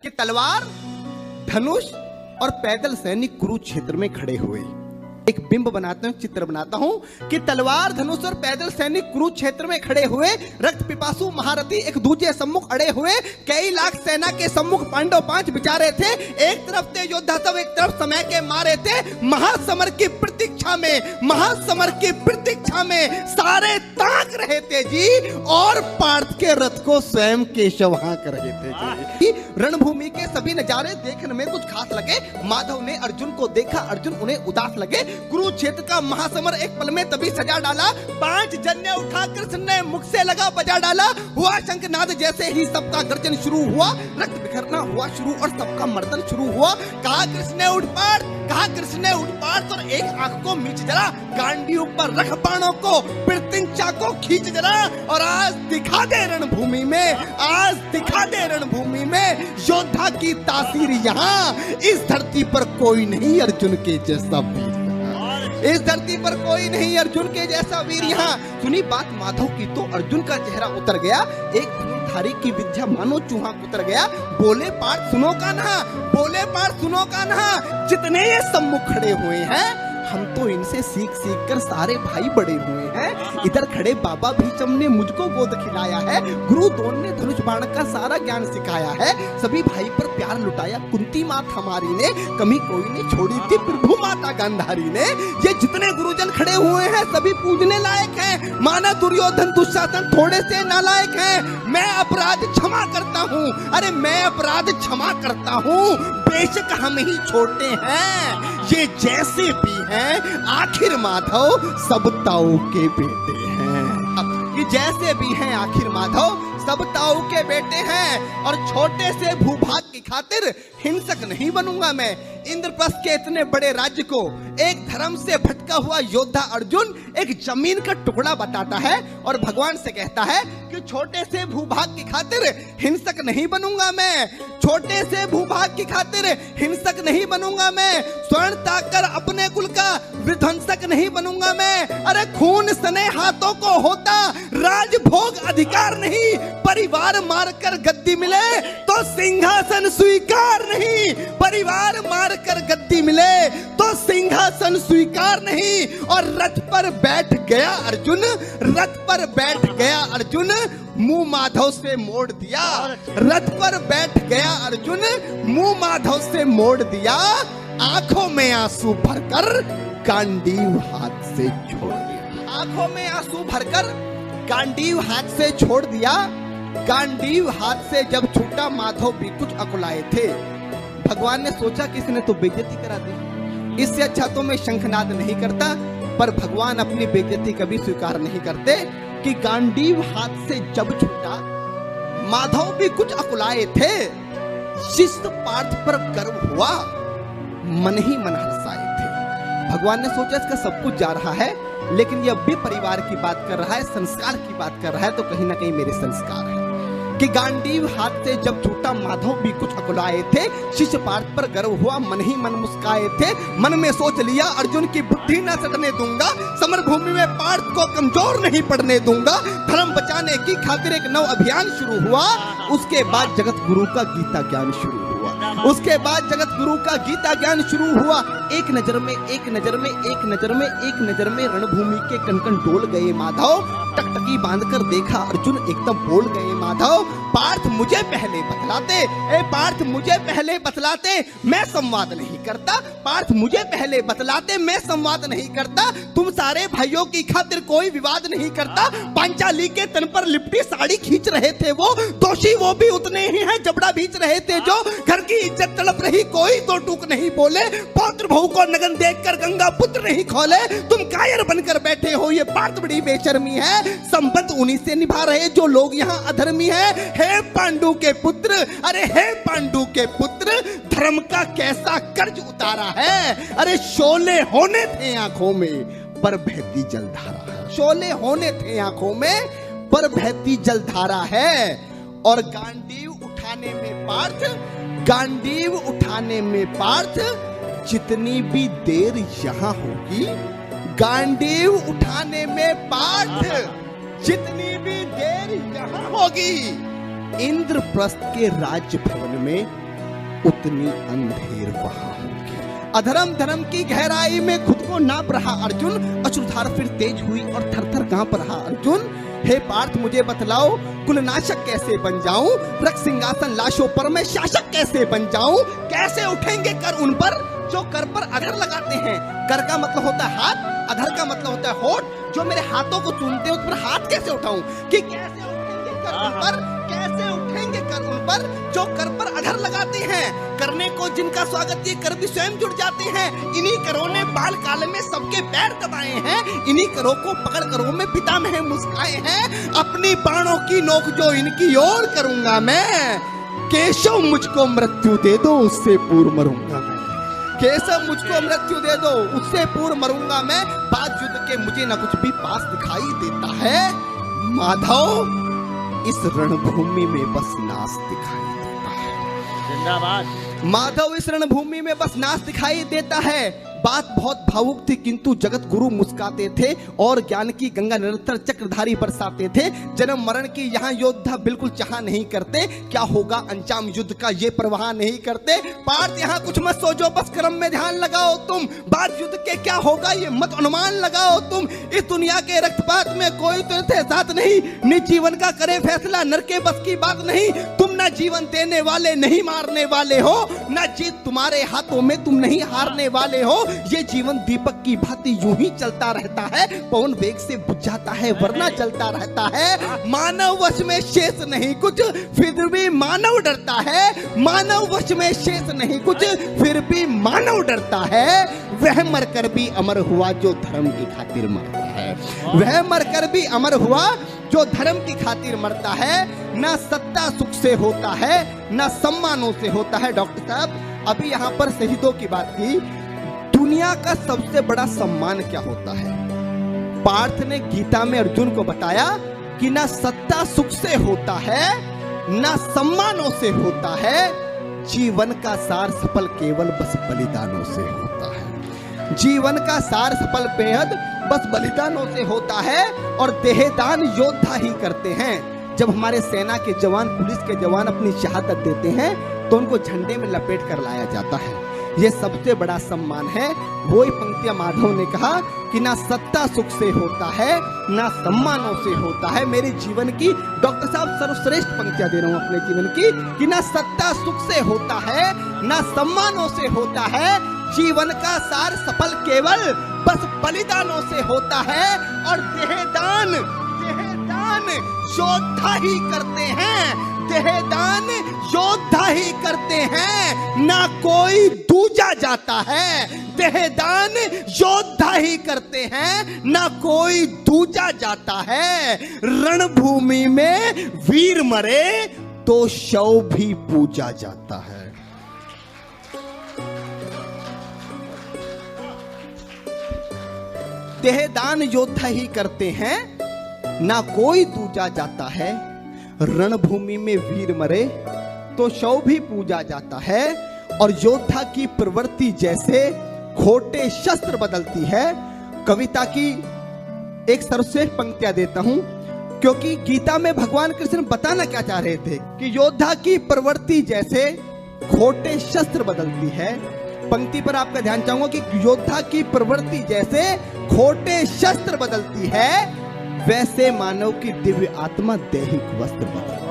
कि तलवार, धनुष और पैदल सैनिक कुरुक्षेत्र में खड़े हुए। एक बिंब बनाता हूं, चित्र बनाता हूं कि तलवार, धनुष और पैदल सैनिक कुरुक्षेत्र में खड़े हुए, रक्त पिपासु महारथी एक दूसरे सम्मुख अड़े हुए, कई लाख सेना के सम्मुख पांडव 5 बिचारे थे। एक तरफ थे योद्धा सब, एक तरफ समय के मारे थे। महासमर की प्रतीक्षा में, महासमर की प्रतीक्षा में सारे ताक रहे थे जी, और पार्थ के रथ को स्वयं केशव हाँक रहे थे जी। रणभूमि के सभी नजारे देखने में कुछ खास लगे। माधव ने अर्जुन को देखा, अर्जुन उन्हें उदास लगे। कुरुक्षेत्र का महासमर एक पल में तभी सजा डाला। 5 जन्य उठा कृष्ण ने मुख से लगा बजा डाला। हुआ शंखनाद जैसे ही सबका गर्जन शुरू हुआ, रक्त बिखरना हुआ शुरू और सबका मर्दन शुरू हुआ। कहा कृष्ण ने उठ पाड़, कहा कृष्ण ने उठ पाड़, और एक आंख को मीच जरा, गांडियों पर रख बाणों को, प्रत्यंचा को खींच जरा, और आज दिखा दे रणभूमि में, आज दिखा दे रणभूमि में योद्धा की तासीर। यहाँ इस धरती पर कोई नहीं अर्जुन के जैसा वीर, इस धरती पर कोई नहीं अर्जुन के जैसा वीर। यहाँ सुनी बात माधव की तो अर्जुन का चेहरा उतर गया। एक धनुर्धारी की विद्या मानो चूहा उतर गया। बोले पार्थ सुनो कान्हा, बोले पार्थ सुनो कान्हा, जितने ये सम्मुख खड़े हुए हैं, हम तो इनसे सीख सीख कर सारे भाई बड़े हुए हैं। इधर खड़े बाबा भीष्म ने मुझको गोद खिलाया है, गुरु द्रोण ने धनुष बाण का सारा ज्ञान सिखाया है, सभी भाई पर प्यार लुटाया कुंती मात हमारी ने, कमी कोई नहीं छोड़ी थी प्रभु माता गांधारी ने। ये जितने गुरुजन खड़े हुए हैं सभी पूजने लायक हैं, माना दुर्योधन दुशासन थोड़े से नालायक हैं। मैं अपराध क्षमा करता हूँ, अरे मैं अपराध क्षमा करता हूँ, बेशक हम ही छोटे हैं, ये जैसे भी हैं आखिर माधव सब ताऊ के बेटे हैं। ये जैसे भी हैं आखिर माधव सब ताऊ के बेटे हैं, और छोटे से भूभाग की खातिर हिंसक नहीं बनूंगा मैं। इंद्रप्रस्थ के इतने बड़े राज्य को एक धर्म से भटका हुआ योद्धा अर्जुन एक जमीन का टुकड़ा बताता है और भगवान से कहता है कि छोटे से भूभाग की खातिर हिंसक नहीं बनूंगा मैं, छोटे से भूभाग की खातिर हिंसक नहीं बनूंगा मैं, स्वर्ण ताकर अपने कुल का विध्वंसक नहीं बनूंगा मैं। अरे खून सने हाथों को होता राजभोग अधिकार नहीं, परिवार मारकर गद्दी मिले तो सिंहासन स्वीकार नहीं, परिवार मारकर गद्दी मिले तो सिंहासन स्वीकार नहीं। और रथ पर बैठ गया अर्जुन, रथ पर बैठ गया अर्जुन, मुंह माधव से मोड़ दिया, रथ पर बैठ गया अर्जुन, मुंह माधव से मोड़ दिया, आंखों में आंसू भरकर गांडीव हाथ से छोड़ दिया, आंखों में आंसू भरकर गांडीव हाथ से छोड़ दिया। गांडीव हाथ से जब छूटा माधव भी कुछ अकुलाए थे। भगवान ने सोचा कि इसने तो बेइज्जती करा दी, इससे अच्छा तो मैं शंखनाद नहीं करता, पर भगवान अपनी बेइज्जती कभी स्वीकार नहीं करते कि गांडीव हाथ से जब छूटा माधव भी कुछ अकुलाए थे। शिष्ट पार्थ पर गर्व हुआ, मन ही मन हर्षाए थे। भगवान ने सोचा इसका सब कुछ जा रहा है, लेकिन यह भी परिवार की बात कर रहा है, संस्कार की बात कर रहा है, तो कहीं ना कहीं मेरे संस्कार है कि गांडीव हाथ से जब छूटा माधव भी कुछ अकुलाए थे। शिष्य पार्थ पर गर्व हुआ, मन ही मन मुस्काए थे। मन में सोच लिया अर्जुन की बुद्धि न सड़ने दूंगा, समर भूमि में पार्थ को कमजोर नहीं पड़ने दूंगा। धर्म बचाने की खातिर एक नव अभियान शुरू हुआ। उसके बाद जगत गुरु का गीता ज्ञान शुरू हुआ, उसके बाद जगत गुरु का गीता ज्ञान शुरू हुआ। एक नजर में, एक नजर में, एक नजर में, एक नजर में रणभूमि के कण-कण डोल गए माधव। टकटकी बांधकर देखा अर्जुन, एकदम बोल गए माधव, पार्थ मुझे पहले बतलाते, ए पार्थ मुझे पहले बतलाते, मैं संवाद नहीं करता, पार्थ मुझे पहले बतलाते, मैं संवाद नहीं करता। तुम सारे भाइयों की खातिर कोई विवाद नहीं करता। पांचाली के तन पर लिपटी साड़ी खींच रहे थे वो, दोषी वो भी उतने ही हैं, जबड़ा भींच रहे थे जो। घर की इज्जत तड़प रही, कोई दो टूक नहीं बोले, पौत्र बहू को नगन देखकर गंगा पुत्र नहीं खोले। तुम कायर बनकर बैठे हो, ये बात बड़ी बेशर्मी है। संबंध उन्हीं से निभा रहे जो लोग यहाँ अधर्मी है। हे पांडु के पुत्र, अरे हे पांडु के पुत्र, धर्म का कैसा कर्ज उतारा है। अरे शोले होने थे आंखों में पर बहती जलधारा है, शोले होने थे आंखों में पर बहती जलधारा है। और गांडीव उठाने में पार्थ, गांडीव उठाने में पार्थ, जितनी भी देर यहाँ होगी, गांडीव उठाने में पार्थ जितनी भी देर यहाँ होगी, इंद्रप्रस्थ के राजभवन में उतनी अंधेर वहां होगी। अधर्म धर्म की गहराई में खुद को नाप रहा अर्जुन, अश्रुधार फिर तेज हुई और थर थर कांप रहा अर्जुन। हे पार्थ मुझे बतलाओ, कुलनाशक कैसे बन जाऊं, रक्त सिंहासन लाशों पर मैं शासक कैसे बन जाऊं। कैसे उठेंगे कर उन पर जो कर पर अधर लगाते हैं। कर का मतलब होता है हाथ, अधर का मतलब होता है होठ। जो मेरे हाथों को चूमते हैं उस पर हाथ कैसे उठाऊं, कि कैसे उठेंगे कर उन पर, कैसे उठेंगे कर उन पर जो कर पर अधर लगाते हैं। करने को जिनका स्वागत ये कर भी स्वयं जुड़ जाते हैं। इन्हीं करों ने बाल काल में सबके पैर दबाए हैं, इन्हीं करों को पकड़ करों में पितामह मुस्काए हैं। अपनी बाणों की नोक जो इनकी ओर करूंगा मैं, केशव मुझको मृत्यु दे दो उससे पूर्व मरूंगा मैं। केशव मुझको मृत्यु दे दो उससे पूर्व मरूंगा मैं। बात युद्ध के मुझे न कुछ भी पास दिखाई देता है। माधव इस रणभूमि में बस नाश दिखाई देता है। जिंदाबाद। माधव इस रणभूमि में बस नाश दिखाई देता है। बात बहुत भावुक थी किंतु जगत गुरु मुस्काते थे और ज्ञान की गंगा निरंतर चक्रधारी बरसाते थे। जन्म मरण की यहाँ योद्धा बिल्कुल चाह नहीं करते, क्या होगा अंजाम युद्ध का ये परवाह नहीं करते। पार्थ यहाँ कुछ मत सोचो, बस कर्म में ध्यान लगाओ तुम। बात युद्ध के क्या होगा ये मत अनुमान लगाओ तुम। इस दुनिया के रक्तपात में कोई तो साथ नहीं, निज जीवन का करे फैसला नर के बस की बात नहीं। तुम ना जीवन देने वाले नहीं मारने वाले हो, ना जीत तुम्हारे हाथों में तुम नहीं हारने वाले हो। ये जीवन दीपक की भांति यूं ही चलता रहता है, पवन वेग से बुझ जाता है वरना चलता रहता है। मानव वश में शेष नहीं कुछ फिर भी मानव डरता है। मानव वश में शेष नहीं कुछ फिर भी मानव डरता है। वह मरकर भी अमर हुआ जो धर्म की खातिर मरता है। वह मरकर भी अमर हुआ जो धर्म की खातिर मरता है। ना सत्ता सुख से होता है ना सम्मानों से होता है। डॉक्टर साहब अभी यहाँ पर शहीदों की बात की, दुनिया का सबसे बड़ा सम्मान क्या होता है। पार्थ ने गीता में अर्जुन को बताया कि ना सत्ता सुख से होता है ना सम्मानों से होता है। जीवन का सार सफल केवल बस बलिदानों से होता है। जीवन का सार सफल बेहद बस बलिदानों से होता है और देहदान योद्धा ही करते हैं। जब हमारे सेना के जवान पुलिस के जवान अपनी शहादत देते हैं तो उनको झंडे में लपेट कर लाया जाता है। ये सबसे बड़ा सम्मान है। वही पंक्तियां माधव ने कहा कि ना सत्ता सुख से होता है ना सम्मानों से होता है। मेरे जीवन की डॉक्टर साहब सर्वश्रेष्ठ पंक्तियां दे रहा हूं अपने जीवन की कि ना सत्ता सुख से होता है ना सम्मानों से होता है। जीवन का सार सफल केवल बस बलिदानों से होता है और देहदान योद्धा ही करते हैं। देहदान योद्धा ही करते हैं, ना कोई दूजा जाता है। देहदान योद्धा ही करते हैं ना कोई दूजा जाता है। रणभूमि में वीर मरे तो शव भी पूजा जाता है। देहदान योद्धा ही करते हैं ना कोई दूजा जाता है। रणभूमि में वीर मरे तो शव भी पूजा जाता है। और योद्धा की प्रवृत्ति जैसे खोटे शस्त्र बदलती है। कविता की एक सर्वश्रेष्ठ पंक्तियां देता हूं क्योंकि गीता में भगवान कृष्ण बताना क्या चाह रहे थे कि योद्धा की प्रवृत्ति जैसे खोटे शस्त्र बदलती है। पंक्ति पर आपका ध्यान चाहूंगा कि योद्धा की प्रवृत्ति जैसे खोटे शस्त्र बदलती है, वैसे मानव की दिव्य आत्मा दैहिक वस्त्र बदलती है।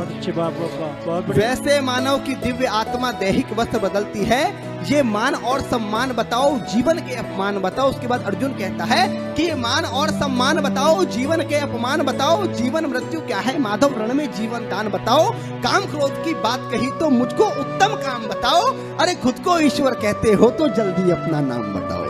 वैसे मानव की दिव्य आत्मा दैहिक वस्त्र बदलती है। ये मान और सम्मान बताओ, जीवन के अपमान बताओ। उसके बाद अर्जुन कहता है कि ये मान और सम्मान बताओ, जीवन के अपमान बताओ। जीवन मृत्यु क्या है माधव, रण में जीवन दान बताओ। काम क्रोध की बात कही तो मुझको उत्तम काम बताओ। अरे खुद को ईश्वर कहते हो तो जल्दी अपना नाम बताओ।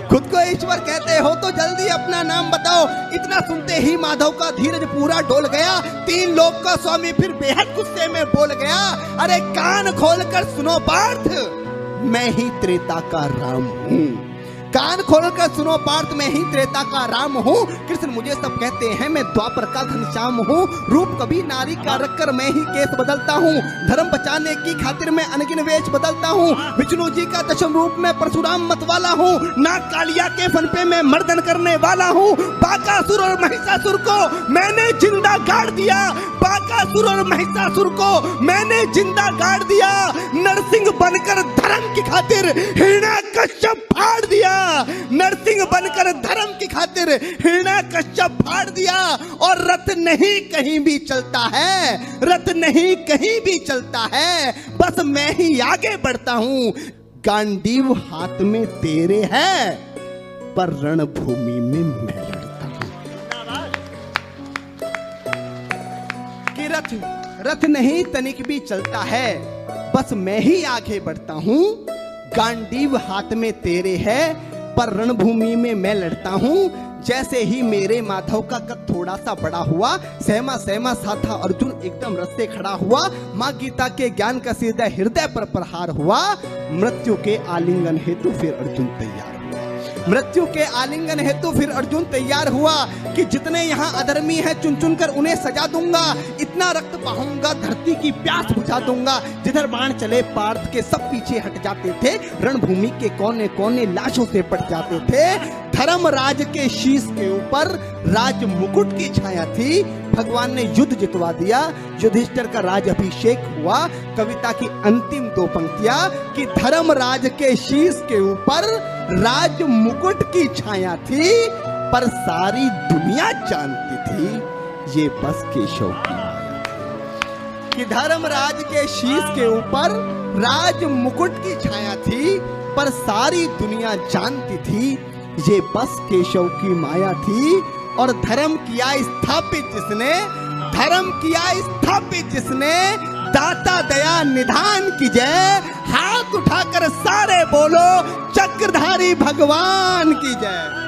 खुद को ईश्वर कहते हो तो जल्दी अपना नाम बताओ। इतना सुनते ही माधव का धीरज पूरा डोल गया। तीन लोक का स्वामी फिर बेहद गुस्से में बोल गया, अरे कान खोलकर सुनो पार्थ, मैं ही त्रेता का राम हूँ। कान खोलकर सुनो पार्थ, मैं ही त्रेता का राम हूँ। कृष्ण मुझे सब कहते हैं, मैं द्वापर का घनश्याम हूँ। रूप कभी नारी का रखकर मैं ही केस बदलता हूँ। धर्म बचाने की खातिर मैं अनगिन वेश बदलता हूँ। विष्णु जी का दशम रूप में परशुराम मतवाला हूँ। नाग कालिया के फन पे मैं मर्दन करने वाला हूँ। बाकासुर और महिषासुर को मैंने जिंदा गाड़ दिया। बाकासुर और महिषासुर को मैंने जिंदा गाड़ दिया। नरसिंह बनकर धर्म की खातिर हिरण्यकश्यप फाड़ दिया, नरसिंह बनकर धर्म की खातिर हिरण्यकश्यप फाड़ दिया। और रथ नहीं कहीं भी चलता है, रथ नहीं कहीं भी चलता है, बस मैं ही आगे बढ़ता हूं। गांडीव हाथ में तेरे है, पर रणभूमि में मैं लड़ता हूं। कि रथ नहीं तनिक भी चलता है, बस मैं ही आगे बढ़ता हूं। गांडीव हाथ में तेरे है, पर रणभूमि में मैं लड़ता हूं। जैसे ही मेरे माधव का कद थोड़ा सा बड़ा हुआ, सहमा सहमा सा था अर्जुन एकदम रथ से खड़ा हुआ। माँ गीता के ज्ञान का सीधा हृदय पर प्रहार हुआ। मृत्यु के आलिंगन हेतु फिर अर्जुन तैयार हुआ, मृत्यु के आलिंगन हेतु फिर अर्जुन तैयार हुआ कि जितने यहाँ अधर्मी हैं चुन चुन कर उन्हें सजा दूंगा, इतना रक्त बहाऊंगा धरती की प्यास बुझा दूंगा। जिधर बाण चले पार्थ के सब पीछे हट जाते थे, रणभूमि के कोने कोने लाशों से पट जाते थे। धर्मराज के शीश के ऊपर राज मुकुट की छाया थी। भगवान ने युद्ध जितवा दिया, युधिष्ठिर का राज अभिषेक हुआ। कविता की अंतिम दो पंक्तियां कि धर्मराज के शीश के ऊपर राज मुकुट की छाया थी, पर सारी दुनिया जानती थी ये बस केशव की माया थी। कि धर्मराज के शीश के ऊपर राज मुकुट की छाया थी, पर सारी दुनिया जानती थी ये बस केशव की माया थी। और धर्म किया स्थापित जिसने, धर्म किया स्थापित जिसने, दाता दया निधान की जय। हाथ उठाकर सारे बोलो चक्रधारी भगवान की जय।